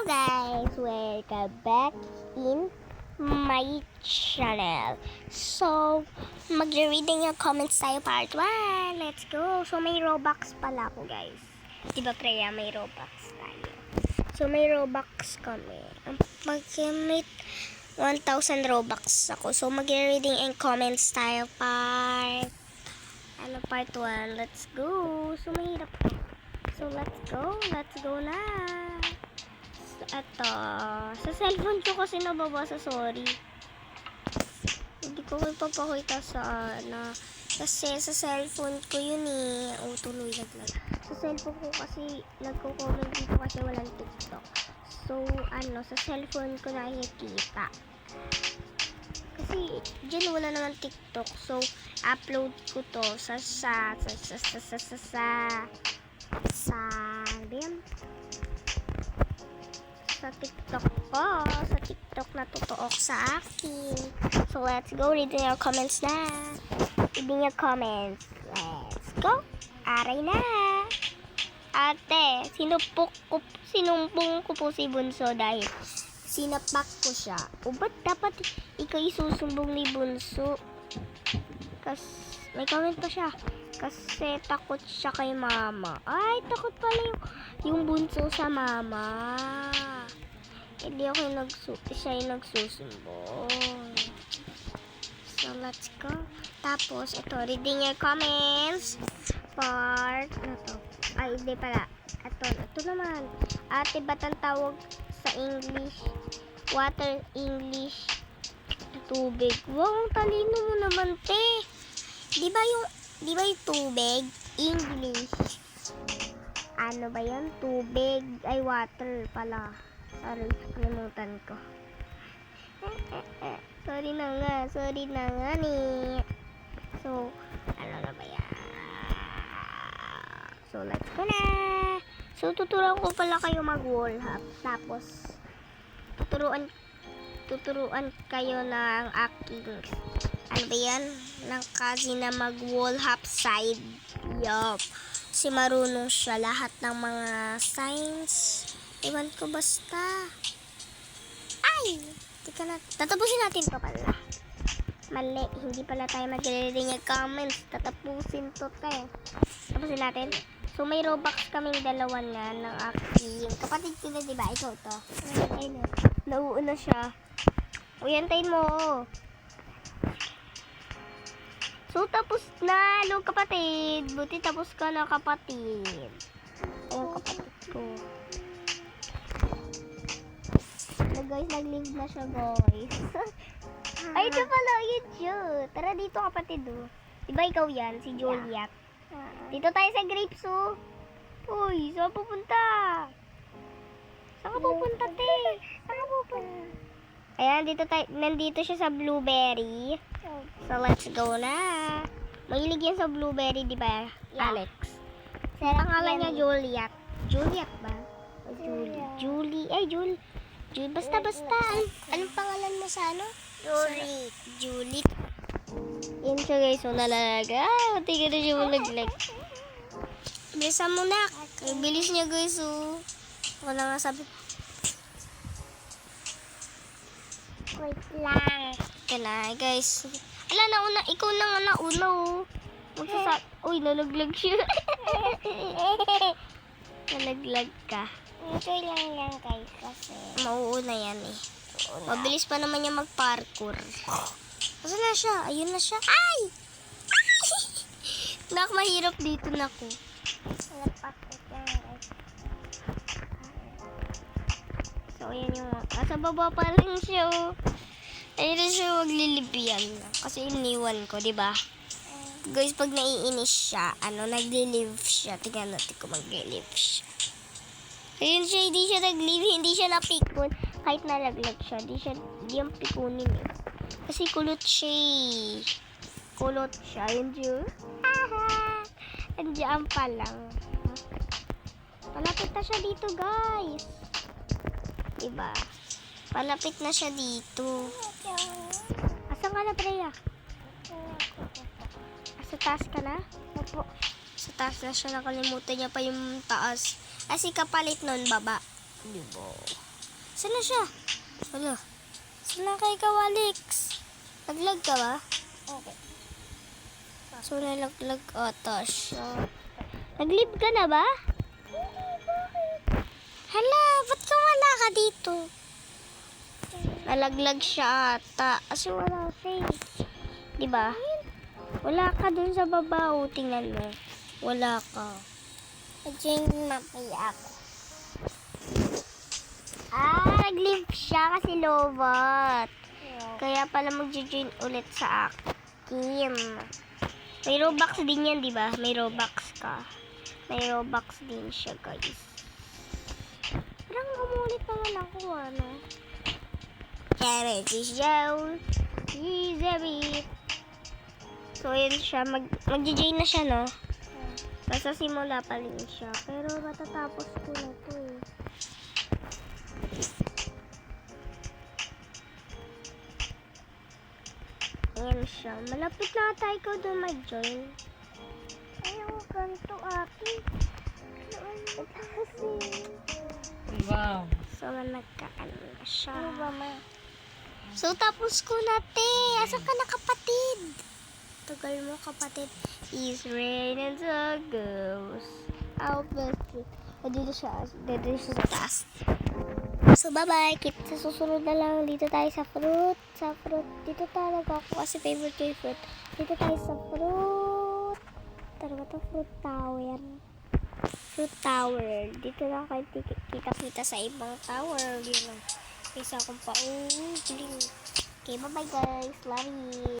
Hello guys! Welcome back in my channel. So, mag-reading yung comments tayo part 1. Let's go! So, may Robux pala ako guys. Diba Freya, may Robux tayo. So, may Robux kami. Pag-commit 1,000 Robux ako. So, mag-reading and comments tayo part 1. Let's go! So, mahirap to. So, let's go na. Ito, sa cellphone ko kasi nababasa, sorry. Hindi ko ipapakita sa kasi sa cellphone ko yun eh. Tuloy naglag. Sa cellphone ko kasi nagko-comment dito kasi walang TikTok. So, sa cellphone ko nakikita. Kasi dyan wala naman TikTok. So, upload ko to sa TikTok ko. Sa TikTok na totoo sa akin. So, let's go. Reading your comments na. Reading your comments. Let's go. Aray na. Ate, sinumpong ko po si Bunso dahil sinapak ko siya. O, ba't dapat ikaw isusumbong ni Bunso? May comment pa siya. Kasi takot siya kay mama. Ay, takot pala yung bunso sa mama. Hindi ako siya yung nagsusumbong. So, let's go. Tapos, ito, reading your comments. Part, to? Ay, hindi pala. Ito naman. Ate, ba't ang tawag sa English? Water, English, tubig. Wow, ang talino mo naman, te. Di ba yung tubig? English. Ano ba yan? Tubig. Ay, water pala. Sorry, kalimutan ko. Sorry na nga ni. So, ano na ba yan? So, let's go na. So, tuturuan ko pala kayo mag-wall hop. Tapos, tuturuan kayo ng aking ano ba yan? Ng kasi na mag-wall hop side. Yup. Kasi marunong siya lahat ng mga signs. Iwan ko basta. Ay! Tika na. Tatapusin natin to pala. Mali. Hindi pala tayo mag-reading yung comments. Tatapusin to te. Tapusin natin. So, may Robux kaming dalawa nga ng aking kapatid ko na, diba? Ikaw to. Ayun na. Nauuna siya. Uy, antayin mo. So, tapos na. Hello, kapatid. Buti tapos ka na, kapatid. Ayun, kapatid ko. Guys, nag-leave na siya, guys. Ay, ito pala. Yun yun. Tara dito, kapatid, oh. Diba ikaw yan? Si Juliet. Dito tayo sa grapes, oh. Uy, saan pupunta? Saan ka pupunta, te? Saan ka pupunta? Ayan, nandito siya sa blueberry. So, let's go na. Mahilig yan sa blueberry, di ba, Alex? Pangalan niya Juliet. Juliet ba? Julie. Ay, Julie. Basta. Anong pangalan mo sa ano? Julie. Yan siya, guys. So, nalaga. Mati ka na siya malaglag. Bilisan mo na. Bilis niya, guys. So, wala nga sabi. Wait lang. Ito na, guys. Ala, ikaw na nga nauna, oh. Uy, nalaglag siya. Nalaglag ka. Ito lang yan, guys, kasi mauuna yan, eh. Mabilis pa naman niya mag-parkour. Asa na siya? Ayun na siya. Ay! Mahirap dito na ko. So, ayan yung nasa baba pa rin siya, oh. Ayun na siya maglilibiyan. Kasi iniwan ko, diba? Guys, pag naiinis siya, nagli-live siya. Tingnan natin kung magli-live siya. Ayun siya, hindi siya nag-live, hindi siya napikon. Kahit nalaglag siya, hindi yung pikunin eh. Kasi kulot siya eh. Kulot siya, yun siya. Andiyan pa lang. Palapit na siya dito, guys. Diba? Palapit na siya dito. Asan ka na, Freya? Sa taas ka na? Opo. Sa taas na siya, nakalimutan niya pa yung taas. Kasi kapalit nun, baba. Diba? Saan na siya? Wala. Saan na kay ikaw, Alex? Naglag ka ba? Okay. So, nalaglag ata siya. Nag-leave ka na ba? Hala, ba't ka wala ka dito? Nalaglag siya ata. Kasi wala siya. Diba? Wala ka dun sa baba. O, tingnan mo. Wala ka. Diyan mapaya ako. Nag-leave siya kasi lovat. Kaya pala mag-join ulit sa akin. May Robux din yan, di ba? May Robux ka. May Robux din siya, guys. Parang umulit naman ako, ano? Challenge is Joe. He's a beat. So, yun siya. Mag-join na siya, no? Basta simula pa rin siya. Pero matatapos ko na to, eh. Ayan siya. Malapit na tayo ikaw doon mag-join. Ayaw, ganito ate. Kasi. Wow. So, nagkaan na siya. Ano ba, ma? So, tapos ko na, te. Asan ka na, kapatid? Tagal mo, kapatid. Is rain and the ghost. I'll best it. Dito siya. Dito siya sa taas. So, bye-bye. Kita sa susunod na lang. Dito tayo sa fruit. Sa fruit. Dito talaga ako kasi favorite ko yung fruit. Dito tayo sa fruit. Talaga to fruit tower. Fruit tower. Dito na kayo kita-kita sa ibang tower. Yun lang. Isa akong pa-ugling. Okay, bye-bye guys. Love you.